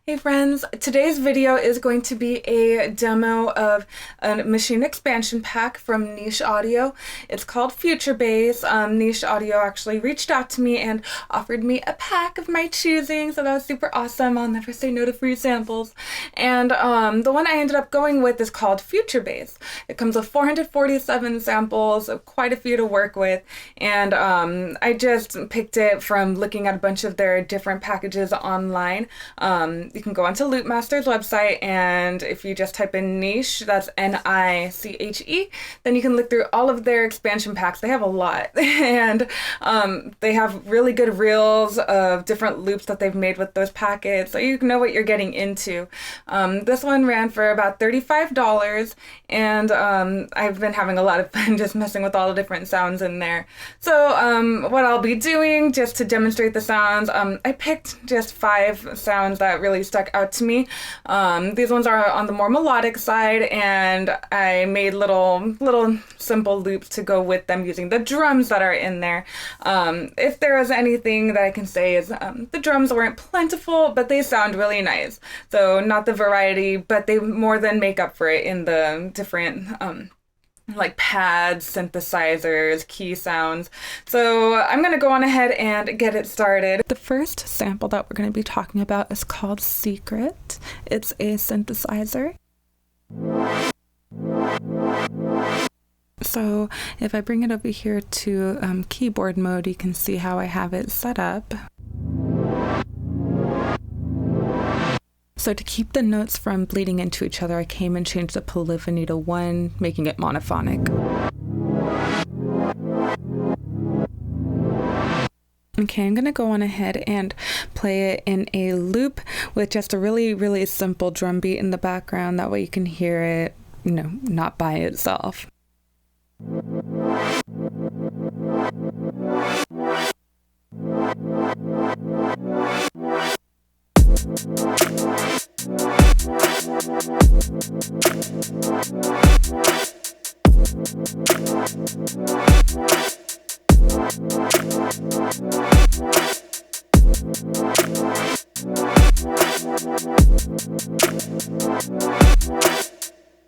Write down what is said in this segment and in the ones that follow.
Hey friends, today's video is going to be a demo of a Maschine expansion pack from Niche Audio. It's called Future Bass. Niche Audio actually reached out to me and offered me a pack of my choosing, so that was super awesome. I'll never say no to free samples. And the one I ended up going with is called Future Bass. It comes with 447 samples, so quite a few to work with, and I just picked it from looking at a bunch of their different packages online. You can go onto Loopmaster's website, and if you just type in Niche, that's Niche, then you can look through all of their expansion packs. They have a lot, and they have really good reels of different loops that they've made with those packets, so you know what you're getting into. This one ran for about $35, and I've been having a lot of fun just messing with all the different sounds in there. So what I'll be doing just to demonstrate the sounds, I picked just 5 sounds that really stuck out to me. These ones are on the more melodic side, and I made little simple loops to go with them using the drums that are in there. If there is anything that I can say is the drums weren't plentiful, but they sound really nice. So not the variety, but they more than make up for it in the different like pads, synthesizers, key sounds. So I'm going to go on ahead and get it started. The first sample that we're going to be talking about is called Secret. It's a synthesizer. So if I bring it over here to keyboard mode, you can see how I have it set up. So to keep the notes from bleeding into each other, I came and changed the polyphony to 1, making it monophonic. Okay, I'm going to go on ahead and play it in a loop with just a really simple drum beat in the background. That way you can hear it, not by itself.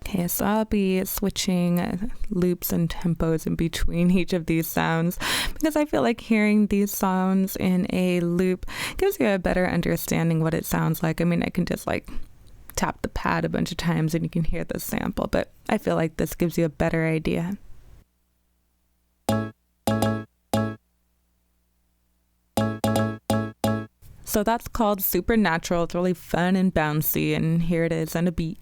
Okay, so I'll be switching loops and tempos in between each of these sounds because I feel like hearing these sounds in a loop gives you a better understanding what it sounds like. I mean, I can just tap the pad a bunch of times and you can hear the sample, but I feel like this gives you a better idea. So that's called Supernatural. It's really fun and bouncy, and here it is on a beat.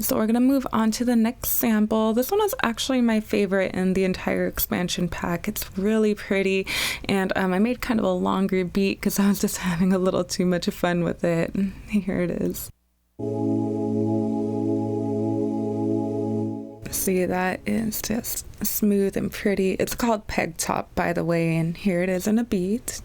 So we're going to move on to the next sample. This one is actually my favorite in the entire expansion pack. It's really pretty, and I made kind of a longer beat because I was just having a little too much fun with it. Here it is. See, that is just smooth and pretty. It's called Peg Top, by the way, and here it is in a beat.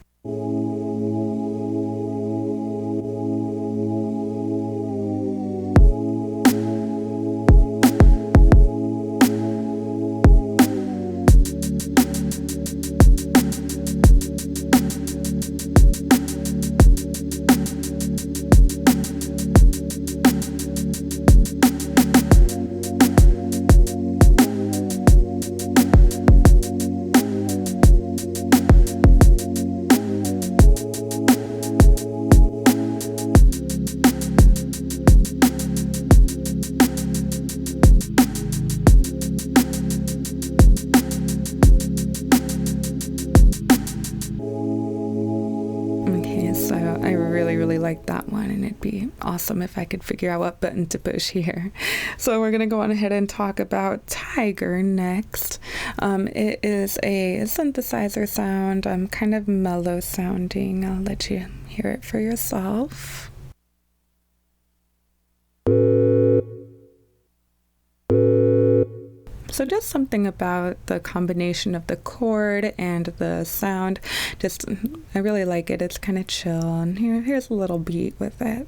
I really like that one, and it'd be awesome if I could figure out what button to push here. So we're gonna go on ahead and talk about Tiger next. It is a synthesizer sound, kind of mellow sounding. I'll let you hear it for yourself. So just something about the combination of the chord and the sound. I really like it. It's kind of chill. And here's a little beat with it.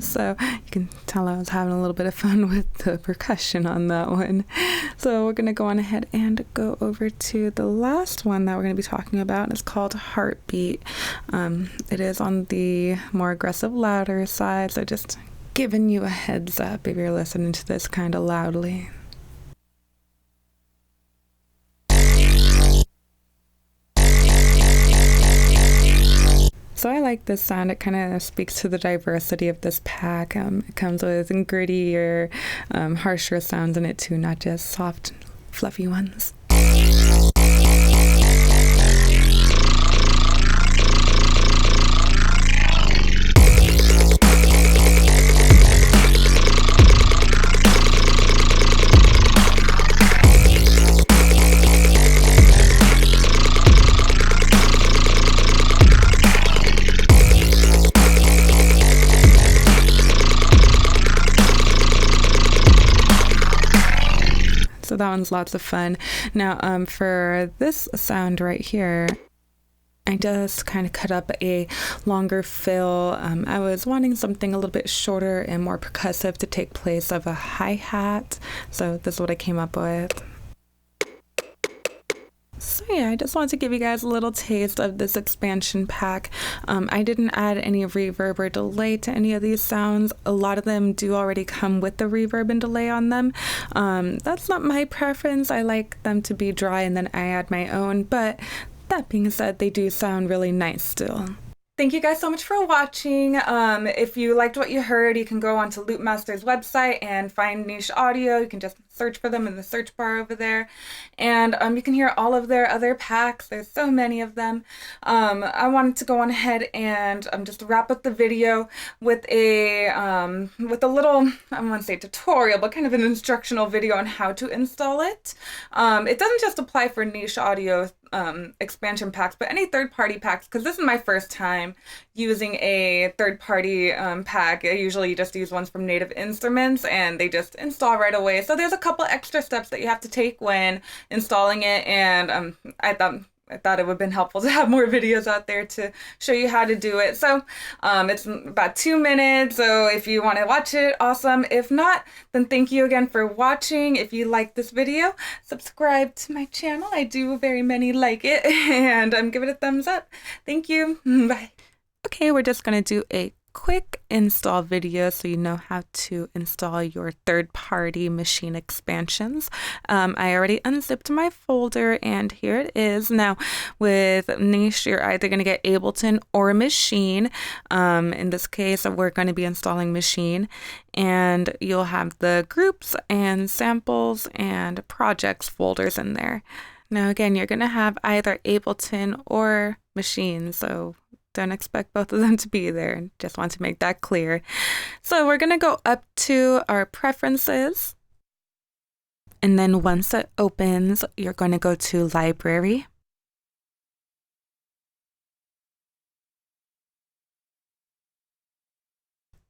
So you can tell I was having a little bit of fun with the percussion on that one. So we're going to go on ahead and go over to the last one that we're going to be talking about. And it's called Heartbeat. It is on the more aggressive, louder side. So just giving you a heads up if you're listening to this kind of loudly. So I like this sound. It kind of speaks to the diversity of this pack. It comes with grittier, harsher sounds in it too, not just soft, fluffy ones. So that one's lots of fun. Now, for this sound right here, I just kind of cut up a longer fill. I was wanting something a little bit shorter and more percussive to take place of a hi-hat. So this is what I came up with. So yeah, I just wanted to give you guys a little taste of this expansion pack. I didn't add any reverb or delay to any of these sounds. A lot of them do already come with the reverb and delay on them. That's not my preference. I like them to be dry and then I add my own, but that being said, they do sound really nice still. Thank you guys so much for watching. If you liked what you heard, you can go onto Loopmaster's website and find Niche Audio. You can just search for them in the search bar over there. And you can hear all of their other packs. There's so many of them. I wanted to go on ahead and just wrap up the video with a little, I don't want to say tutorial, but kind of an instructional video on how to install it. It doesn't just apply for Niche Audio expansion packs, but any third-party packs, because this is my first time using a third-party pack. I usually just use ones from Native Instruments and they just install right away. So there's a couple extra steps that you have to take when installing it, and I thought it would have been helpful to have more videos out there to show you how to do it. So it's about 2 minutes, so if you want to watch it, awesome. If not, then thank you again for watching. If you like this video, subscribe to my channel. I do very many like it, and give it a thumbs up. Thank you. Bye. Okay, we're just going to do a quick install video so you know how to install your third-party Maschine expansions. I already unzipped my folder and here it is. Now with Niche, you're either going to get Ableton or Maschine. In this case, we're going to be installing Maschine, and you'll have the groups and samples and projects folders in there. Now again, you're going to have either Ableton or Maschine, so don't expect both of them to be there. Just want to make that clear. So we're going to go up to our preferences. And then once it opens, you're going to go to library.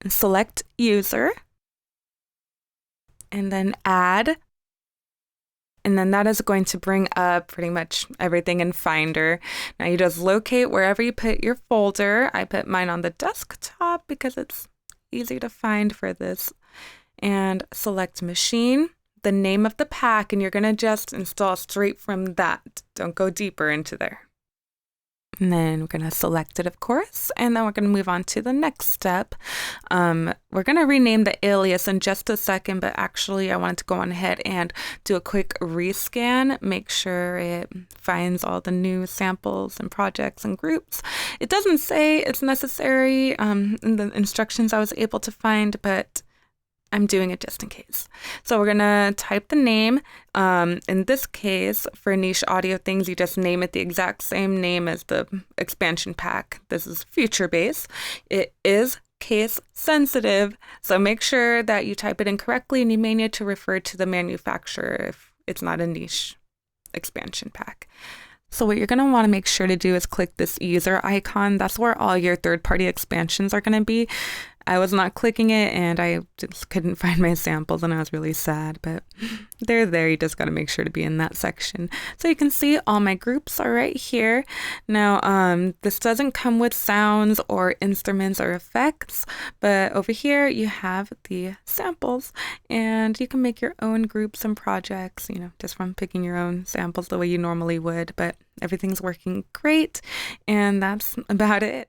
And select user. And then add. And then that is going to bring up pretty much everything in Finder. Now you just locate wherever you put your folder. I put mine on the desktop because it's easy to find for this. And select Maschine, the name of the pack, and you're going to just install straight from that. Don't go deeper into there. And then we're going to select it, of course, and then we're going to move on to the next step. We're going to rename the alias in just a second, but actually I wanted to go on ahead and do a quick rescan, make sure it finds all the new samples and projects and groups. It doesn't say it's necessary in the instructions I was able to find, but I'm doing it just in case. So we're going to type the name. In this case, for Niche Audio things, you just name it the exact same name as the expansion pack. This is Future Bass. It is case sensitive. So make sure that you type it in correctly, and you may need to refer to the manufacturer if it's not a niche expansion pack. So what you're going to want to make sure to do is click this user icon. That's where all your third-party expansions are going to be. I was not clicking it, and I just couldn't find my samples, and I was really sad, but they're there. You just got to make sure to be in that section. So you can see all my groups are right here. Now, this doesn't come with sounds or instruments or effects, but over here you have the samples, and you can make your own groups and projects, just from picking your own samples the way you normally would, but everything's working great, and that's about it.